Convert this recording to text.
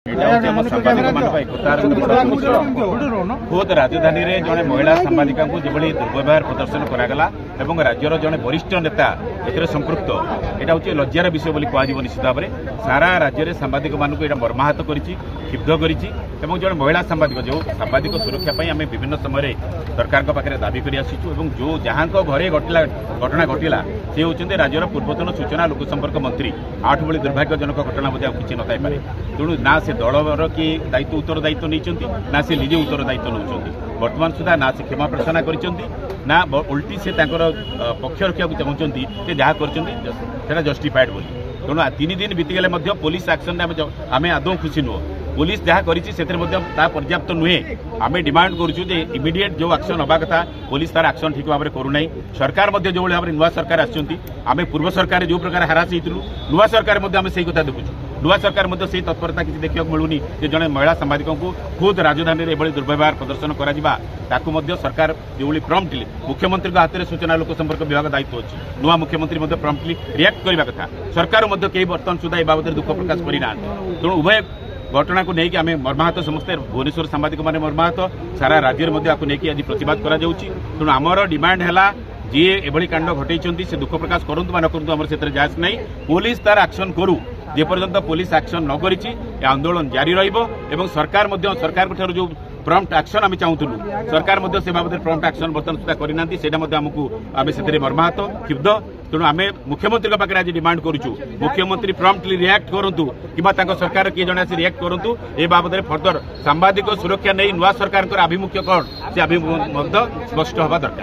खुद राजधानी में जड़े महिला सांबादिका जो दुर्व्यवहार प्रदर्शन करागला राज्यर जड़े वरिष्ठ नेता ए संपृक्त यहाँ हूँ लज्जार विषय कह निश्चित भाव में सारा राज्य में सांबादिक मानक यहाँ मर्माहत कर क्षुब्ध कर जड़े महिला सांबादिक जो सांबादिक सुरक्षा आम विभिन्न समय सरकार पाखे दाबी कर जो जहाँ घरे घटना घटला सी होती राज्यर पूर्वतन सूचना लोक संपर्क मंत्री आठ भली दुर्भाग्यजनक घटना बोधे किसी न पारे तेणु ना से दलर कि दायित्व उत्तरदायित्व नहीं ना से निजे उत्तरदायित्व नौ बर्तमान सुधा ना से क्षमा प्रार्थना कर उल्टी से पक्ष रखा चाहते जहाँ कर जस्टिफाइड बोली तेणु 3 दिन बीतीगले पुलिस एक्शन आम आदौ खुशी नुह पुलिस जहाँ कर पर्याप्त नुहे आम डिमांड करूँ इमिडिएट जो एक्शन हवा कथा पुलिस तार एक्शन ठीक भाव में करूना सरकार जो भाव में नुआ सरकार आम पूर्व सरकार जो प्रकार हारास होती नुआ सरकार आम से कथा देखुँ नुआ सरकार से तत्परता किसी देखा मिलूनी जड़े महिला सांबादिक खुद राजधानी में यह दुर्व्यवहार प्रदर्शन करा सरकार जो प्रम्प्टली मुख्यमंत्री हाथ में सूचना लोक संपर्क विभाग दायित्व अच्छी नुआ मुख्यमंत्री प्रम्प्टली रिएक्ट करने कथा सरकार कई बर्तमान सुधा ए बाबद दुख प्रकाश करना तेणु उभय घटना को लेकिन आम मर्माहत समस्ते भुवनेश्वर सांबादिक मैंने मर्माहत सारा राज्य में आज प्रतिवाद करा तेणु आमर डिमांड है जी एभली कांड घटई से दुख प्रकाश करूँ न करूँ आम से जांच नहीं पुलिस तार एक्शन करू जेपर्यंत पुलिस एक्शन न करी आंदोलन जारी रही सरकार जो प्रम्प्ट एक्शन आम चाहूलु सरकार से बाबद प्रम्प्ट एक्शन बर्तमान सुधा करना आमको आम से मर्माहत क्षुब्ध तेणु आम मुख्यमंत्री पाखे आज डिमांड करूँ मुख्यमंत्री प्रम्प्टली रिएक्ट करूँ कि सरकार किए जन आसी रिएक्ट करूँ ए बाबद फर्दर सांबादिक सुरक्षा नहीं नुआ सरकार आभिमुख्य कौन से आभिमुख्य स्पष्ट हवा दरकार।